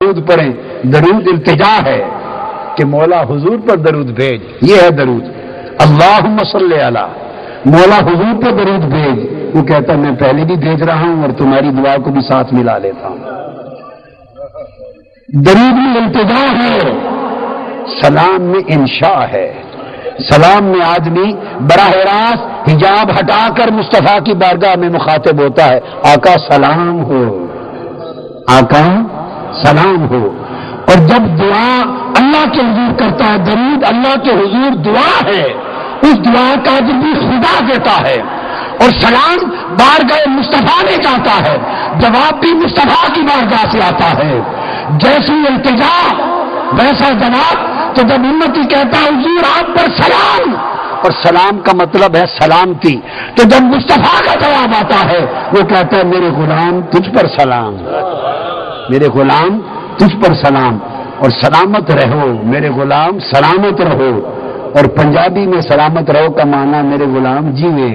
درود پڑھیں. درود التجا ہے کہ مولا حضور پر درود بھیج. یہ ہے درود. اللہم صلی علی، مولا حضور پر درود بھیج. وہ کہتا میں پہلے بھی بھیج رہا ہوں اور تمہاری دعا کو بھی ساتھ ملا لیتا ہوں. درود میں التجا ہے، سلام میں انشاء ہے. سلام میں آدمی براہ راست حجاب ہٹا کر مصطفیٰ کی بارگاہ میں مخاطب ہوتا ہے. آقا سلام ہو، آقا سلام ہو. اور جب دعا اللہ کے حضور کرتا ہے، درود اللہ کے حضور دعا ہے، اس دعا کا اجر بھی خدا دیتا ہے. اور سلام بارگاہ مصطفیٰ میں جاتا ہے، جواب بھی مصطفیٰ کی بارگاہ سے آتا ہے. جیسی التجا ویسا جواب. تو جب امتی کہتا ہے حضور آپ پر سلام، اور سلام کا مطلب ہے سلامتی، تو جب مصطفیٰ کا جواب آتا ہے وہ کہتا ہے میرے غلام تجھ پر سلام، میرے غلام تجھ پر سلام، اور سلامت رہو میرے غلام، سلامت رہو. اور پنجابی میں سلامت رہو کا معنی میرے غلام جیویں،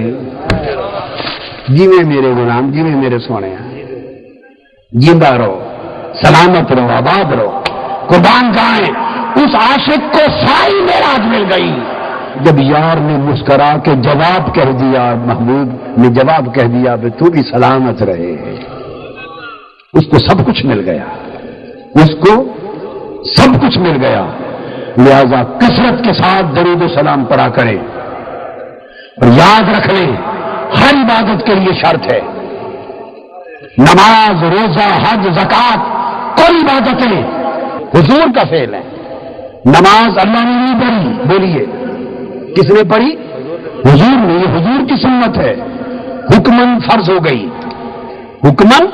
جیویں میرے غلام، جیویں میرے سونے، جیندہ رہو، سلامت رہو، آباد رہو. قربان جائیں اس عاشق کو ساری معراج مل گئی جب یار نے مسکرا کے جواب کہہ دیا، محبوب نے جواب کہہ دیا کہ تو بھی سلامت رہے. اس کو سب کچھ مل گیا، اس کو سب کچھ مل گیا. لہذا کثرت کے ساتھ درود و سلام پڑھا کریں. اور یاد رکھ لیں ہر عبادت کے لیے شرط ہے. نماز، روزہ، حج، زکوٰۃ، کل عبادتیں حضور کا فعل ہے. نماز اللہ نے نہیں پڑھی، بولیے کس نے پڑھی؟ حضور نے. یہ حضور کی سنت ہے. حکمن فرض ہو گئی، حکمن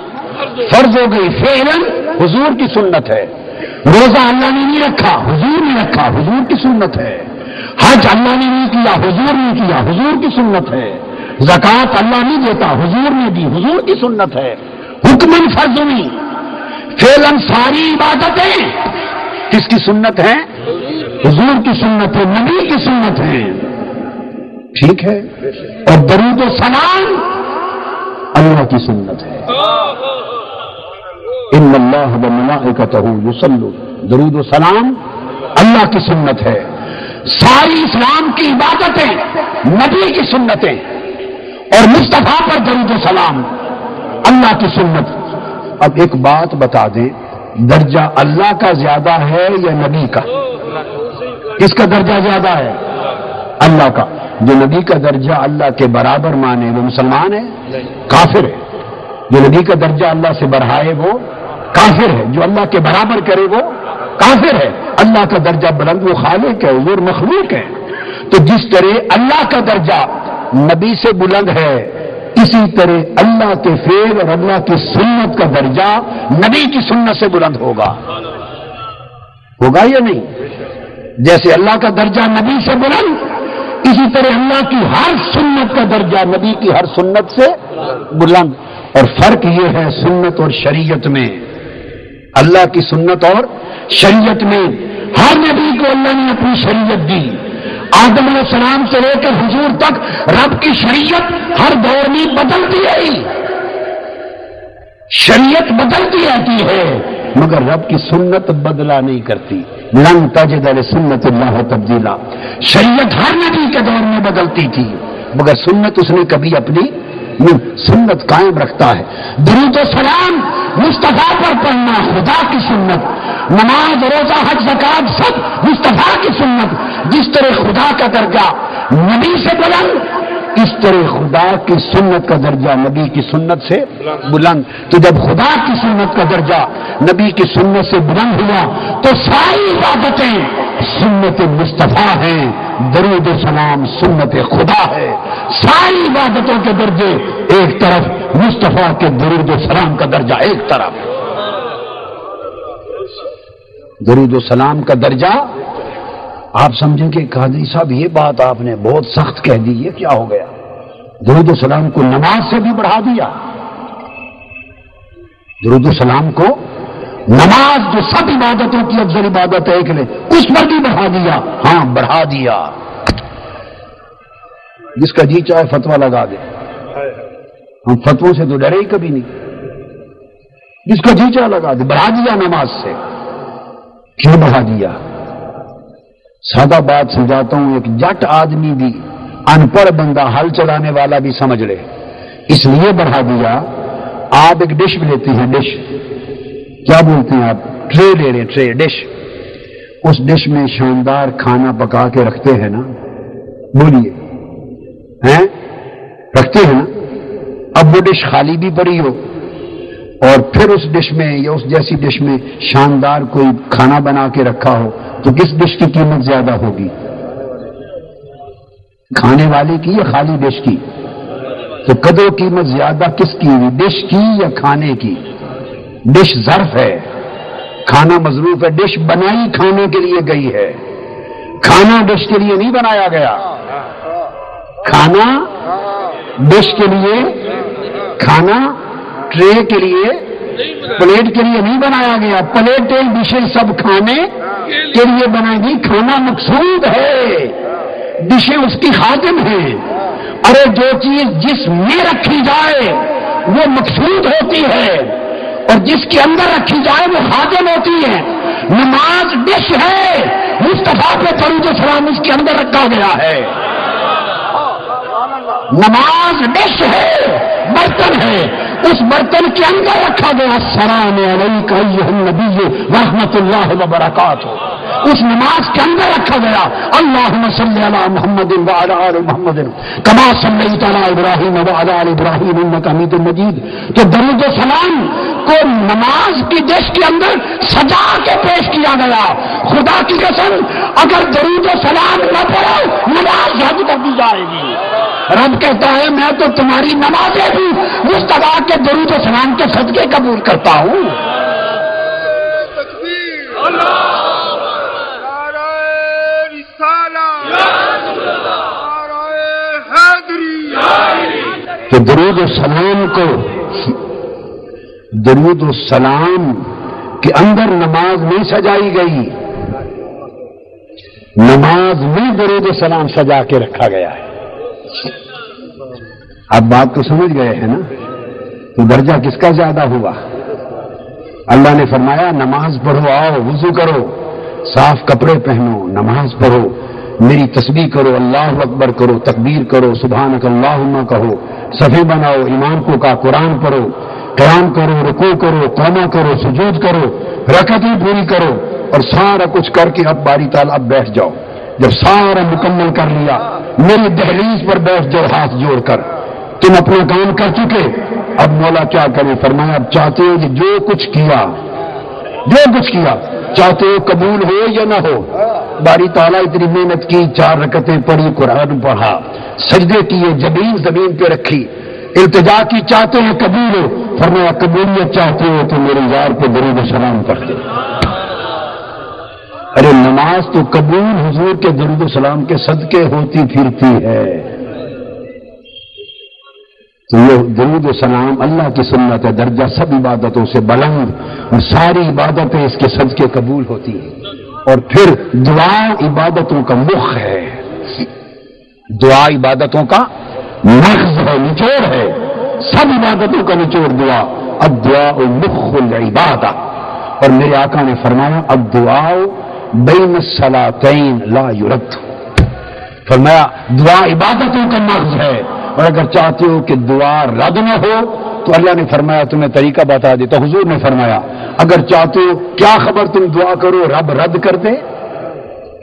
فرض ہو گئی، فعلاً حضور کی سنت ہے. روزہ اللہ نے نہیں رکھا، حضور نے رکھا، حضور کی سنت ہے. حج اللہ نے نہیں کیا، حضور نے کیا، حضور کی سنت ہے. زکوٰۃ اللہ نہیں دیتا، حضور نے دی، حضور کی سنت ہے. حکمن فرض ہوئی، فعلاً ساری عبادتیں کس کی سنت ہے؟ حضور کی سنت ہے، نبی کی سنت ہے. ٹھیک ہے. اور درود و سلام اللہ کی سنت ہے. ان اللہ وملائکتہ یصلون، درود و سلام اللہ کی سنت ہے. ساری اسلام کی عبادتیں نبی کی سنتیں، اور مصطفیٰ پر درود و سلام اللہ کی سنت. اب ایک بات بتا دیں، درجہ اللہ کا زیادہ ہے یا نبی کا؟ کس کا درجہ زیادہ ہے؟ اللہ کا. جو نبی کا درجہ اللہ کے برابر مانے وہ مسلمان ہے؟ کافر ہے. جو نبی کا درجہ اللہ سے بڑھائے وہ کافر ہے. جو اللہ کے برابر کرے وہ کافر ہے. اللہ کا درجہ بلند وہ خالق ہے، حضور مخلوق ہے. تو جس طرح اللہ کا درجہ نبی سے بلند ہے، اسی طرح اللہ کے فعل اور اللہ کی سنت کا درجہ نبی کی سنت سے بلند ہوگا. ہوگا یا نہیں؟ جیسے اللہ کا درجہ نبی سے بلند، اسی طرح اللہ کی ہر سنت کا درجہ نبی کی ہر سنت سے بلند. اور فرق یہ ہے سنت اور شریعت میں، اللہ کی سنت اور شریعت میں ہر نبی کو اللہ نے اپنی شریعت دی. آدم علیہ السلام سے لے کر حضور تک رب کی شریعت ہر دور میں بدلتی رہی. شریعت بدلتی رہتی ہے مگر رب کی سنت بدلا نہیں کرتی. لن تجد لسنت اللہ تبدیلا. شریعت ہر نبی کے دور میں بدلتی تھی مگر سنت اس نے کبھی اپنی سنت قائم رکھتا ہے. درود و سلام مصطفیٰ پر پڑھنا خدا کی سنت. نماز، روزہ، حج، زکوٰۃ سب مصطفیٰ کی سنت. جس طرح خدا کا درجہ نبی سے بلند، اس طرح خدا کی سنت کا درجہ نبی کی سنت سے بلند. تو جب خدا کی سنت کا درجہ نبی کی سنت سے بلند ہوا تو ساری عبادتیں سنت مصطفیٰ ہیں، درود و سلام سنت خدا ہے. ساری عبادتوں کے درجے ایک طرف، مصطفیٰ کے درود و سلام کا درجہ ایک طرف. درود و سلام کا درجہ آپ سمجھیں کہ قادری صاحب یہ بات آپ نے بہت سخت کہہ دی، یہ کیا ہو گیا؟ درود و سلام کو نماز سے بھی بڑھا دیا. درود و سلام کو نماز جو سب عبادتوں کی افضل عبادت ہے اس پر بھی بڑھا دیا. ہاں بڑھا دیا. جس کا جی چاہے فتویٰ لگا دے، ہم فتووں سے تو ڈرے ہی کبھی نہیں. جس کا جی چاہ لگا دے، بڑھا دیا نماز سے. کیوں بڑھا دیا؟ سادہ بات سمجھاتا ہوں، ایک جٹ آدمی بھی، ان پڑھ بندہ، ہل چلانے والا بھی سمجھ لے. اس لیے بڑھا دیا. آپ ایک ڈش بھی لیتے ہیں، ڈش کیا بولتے ہیں آپ؟ ٹرے لے رہے، ٹرے، ڈش. اس ڈش میں شاندار کھانا پکا کے رکھتے ہیں نا، بولیے ہیں؟ رکھتے ہیں نا. اب وہ ڈش خالی بھی پڑی ہو اور پھر اس ڈش میں یا اس جیسی ڈش میں شاندار کوئی کھانا بنا کے رکھا ہو تو کس ڈش کی قیمت زیادہ ہوگی؟ کھانے والے کی یا خالی ڈش کی؟ تو قدر و قیمت زیادہ کس کی ہوئی، ڈش کی یا کھانے کی؟ ڈش ظرف ہے، کھانا مظروف ہے. ڈش بنائی کھانے کے لیے گئی ہے، کھانا ڈش کے لیے نہیں بنایا گیا. کھانا ڈش کے لیے، کھانا ٹرے کے لیے، پلیٹ کے لیے نہیں بنایا گیا. پلیٹیں ڈشیں سب کھانے کے لیے بنائی گئی. کھانا مقصود ہے، ڈشیں اس کی خادم ہیں. ارے جو چیز جس میں رکھی جائے وہ مقصود ہوتی ہے اور جس کے اندر رکھی جائے وہ خادم ہوتی ہے. نماز ڈش ہے، مصطفیٰ پہ درود و سلام اس کے اندر رکھا گیا ہے. نماز ڈش ہے، برتن ہے، اس برتن کے اندر رکھا گیا. السلام علیکم ایھا النبی ورحمۃ اللہ وبرکاتہ. اس نماز کے اندر رکھا گیا. اللہم صلی علی محمد وعلی آل محمد کما صلیت علی ابراہیم وعلی آل ابراہیم انک حمید مجید. تو درود و سلام کو نماز کی ڈش کے اندر سجا کے پیش کیا گیا. خدا کی قسم اگر درود و سلام نہ پڑھو نماز رد کر دی جائے گی. رب کہتا ہے میں تو تمہاری نمازیں بھی مصطفیٰ کے درود و سلام کے صدقے قبول کرتا ہوں. کہ درود و سلام کو، درود و سلام کے اندر نماز نہیں سجائی گئی، نماز میں درود و سلام سجا کے رکھا گیا ہے. اب بات تو سمجھ گئے ہیں نا؟ تو درجہ کس کا زیادہ ہوا؟ اللہ نے فرمایا نماز پڑھو، آؤ وضو کرو، صاف کپڑے پہنو، نماز پڑھو، میری تسبیح کرو، اللہ اکبر کرو، تکبیر کرو، سبحانک اللہم کہو، صفے بناؤ، ایمان کو کا قرآن پڑھو، قیام کرو، رکوع کرو، قیام کرو، سجود کرو، رکعتیں پوری کرو، اور سارا کچھ کر کے اب باری تعالیٰ اب بیٹھ جاؤ. جب سارا مکمل کر لیا میری دہلیز پر بیٹھ جاؤ ہاتھ جوڑ کر. تم اپنا کام کر چکے، اب مولا کیا کرے؟ فرمایا اب چاہتے ہو کہ جو کچھ کیا چاہتے ہو قبول ہو یا نہ ہو. باری تعالیٰ اتنی محنت کی، 4 رکعتیں پڑھی، قرآن پڑھا، سجدے کیے، جبین زمین پہ رکھی، التجا کی، چاہتے ہیں قبول ہو. فرمایا قبولیت چاہتے ہو تو میرے یار پہ درود و سلام پڑھتے. ارے نماز تو قبول حضور کے درود و سلام کے صدقے ہوتی پھرتی ہے. تو یہ درود و سلام اللہ کی سنت ہے، درجہ سب عبادتوں سے بلند، اور ساری عبادتیں اس کے صدقے قبول ہوتی ہیں. اور پھر دعا عبادتوں کا مخ ہے، دعا عبادتوں کا مغز ہے، نچوڑ ہے، سب عبادتوں کا نچوڑ دعا. الدعاء مخ العبادہ. اور میرے آقا نے فرمایا الدعاء بین الصلاتین لا یرد. فرمایا دعا عبادتوں کا مغز ہے، اور اگر چاہتے ہو کہ دعا رد نہ ہو تو اللہ نے فرمایا تمہیں طریقہ بتا دیتا. حضور نے فرمایا اگر چاہتے ہو، کیا خبر تم دعا کرو رب رد کر دے،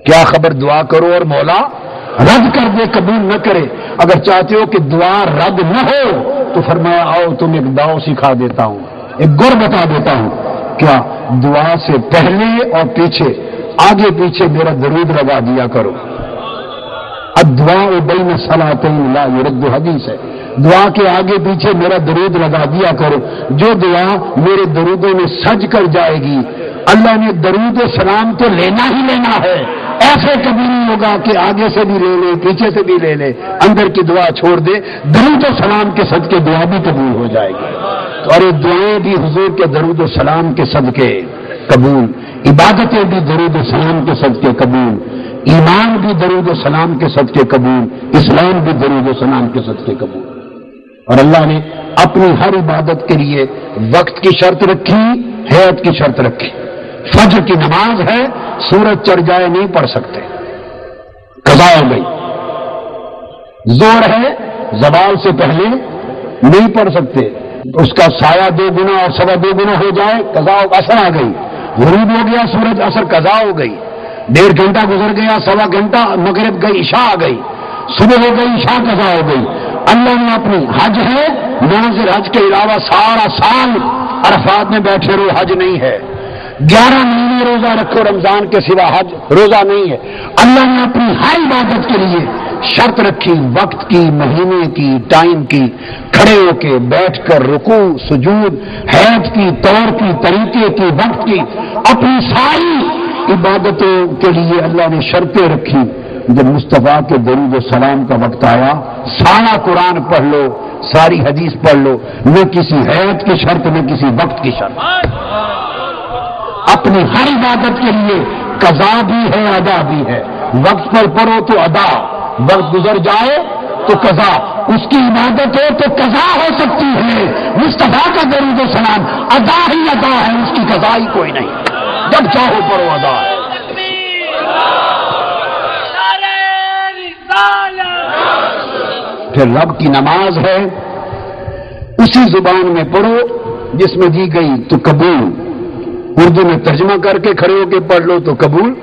کیا خبر دعا کرو اور مولا رد کر دے، قبول نہ کرے. اگر چاہتے ہو کہ دعا رد نہ ہو تو فرمایا آؤ تم ایک داؤ سکھا دیتا ہوں، ایک گر بتا دیتا ہوں. کیا؟ دعا سے پہلے اور پیچھے، آگے پیچھے میرا درود لگا دیا کرو. الدعاء بین الصلاتین لا یرد حدیث ہے. دعا کے آگے پیچھے میرا درود لگا دیا کرو. جو دعا میرے درودوں میں سج کر جائے گی، اللہ نے درود و سلام تو لینا ہی لینا ہے. ایسے کبھی نہیں ہوگا کہ آگے سے بھی لے لے، پیچھے سے بھی لے لے، اندر کی دعا چھوڑ دے. درود و سلام کے صدقے دعا بھی قبول ہو جائے گی. اور یہ دعائیں بھی حضور کے درود و سلام کے صدقے قبول، عبادتیں بھی درود و سلام کے صدقے قبول، ایمان بھی درود و سلام کے صدقے قبول، اسلام بھی درود و سلام کے صدقے قبول. اور اللہ نے اپنی ہر عبادت کے لیے وقت کی شرط رکھی، حیات کی شرط رکھی۔ فجر کی نماز ہے، سورج چڑھ جائے نہیں پڑھ سکتے، قضا ہو گئی۔ زور ہے، زوال سے پہلے نہیں پڑھ سکتے، اس کا سایہ 2 گنا اور 2.25 گنا ہو جائے، قضا اثر آ گئی۔ غروب ہو گیا سورج، اثر قضا ہو گئی۔ 1.5 گھنٹہ گزر گیا، 1.25 گھنٹہ، مغرب گئی، عشاء آ گئی، صبح ہو گئی، عشاء قضا ہو گئی۔ اللہ نے اپنی حج ہے، ناظر حج کے علاوہ سارا سال عرفات میں بیٹھے رہو، حج نہیں ہے۔ 11 مہینے روزہ رکھو، رمضان کے سوا حج روزہ نہیں ہے۔ اللہ نے اپنی ہر عبادت کے لیے شرط رکھی، وقت کی، مہینے کی، ٹائم کی، کھڑے ہو کے، بیٹھ کر، رکوع، سجود، حیات کی، طور کی، طریقے کی، وقت کی، اپنی ساری عبادتوں کے لیے اللہ نے شرطیں رکھی۔ جب مصطفیٰ کے درود و سلام کا وقت آیا، سارا قرآن پڑھ لو، ساری حدیث پڑھ لو، نہ کسی حیات کی شرط، نہ کسی وقت کی شرط۔ اپنی ہر عبادت کے لیے قضا بھی ہے، ادا بھی ہے۔ وقت پر پڑھو تو ادا، وقت گزر جائے تو قضا۔ اس کی عبادت ہو تو قضا ہو سکتی ہے، مصطفیٰ کا درود و سلام ادا ہی ادا ہے، اس کی قضا ہی کوئی نہیں، جب چاہو پڑھو ادا ہے۔ پھر رب کی نماز ہے، اسی زبان میں پڑھو جس میں دی گئی تو قبول، اردو میں ترجمہ کر کے کھڑے ہو کے پڑھ لو تو قبول،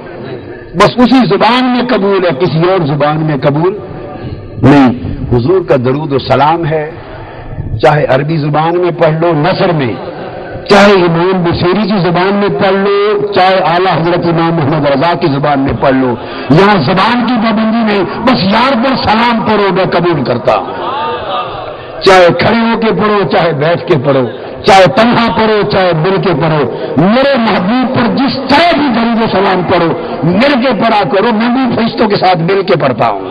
بس اسی زبان میں قبول ہے، کسی اور زبان میں قبول نہیں۔ حضور کا درود و سلام ہے، چاہے عربی زبان میں پڑھ لو نثر میں، چاہے امام بصیری کی زبان میں پڑھ لو، چاہے اعلیٰ حضرت امام محمد رضا کی زبان میں پڑھ لو، یہاں زبان کی پابندی نہیں، بس یار پر سلام پڑھو، میں قبول کرتا ہوں۔ چاہے کھڑے ہو کے پڑھو، چاہے بیٹھ کے پڑھو، چاہے تنہا پڑھو، چاہے مل کے پڑھو، میرے محبوب پر جس طرح بھی درود و سلام پڑھو، مل کے پڑھا کرو، میں بھی فرشتوں کے ساتھ مل کے پڑھتا ہوں۔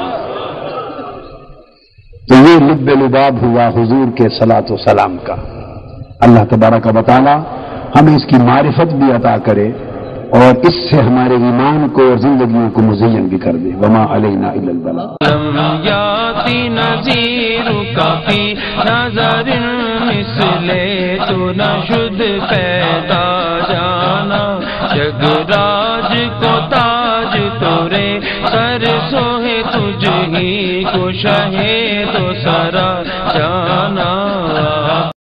تو یہ لب لباب ہوا حضور کے صلاۃ و سلام کا۔ اللہ تبارک و تعالی ہمیں اس کی معرفت بھی عطا کرے اور اس سے ہمارے ایمان کو اور زندگیوں کو مزین بھی کر دے۔ وما علینا الا البلاغ۔ یاتی نذیرک فی نظر مثل تو نشد پیدا جانا، جگ راج کو تاج تورے سر سوہے تجھ ہی کو شہ تو سرا جانا۔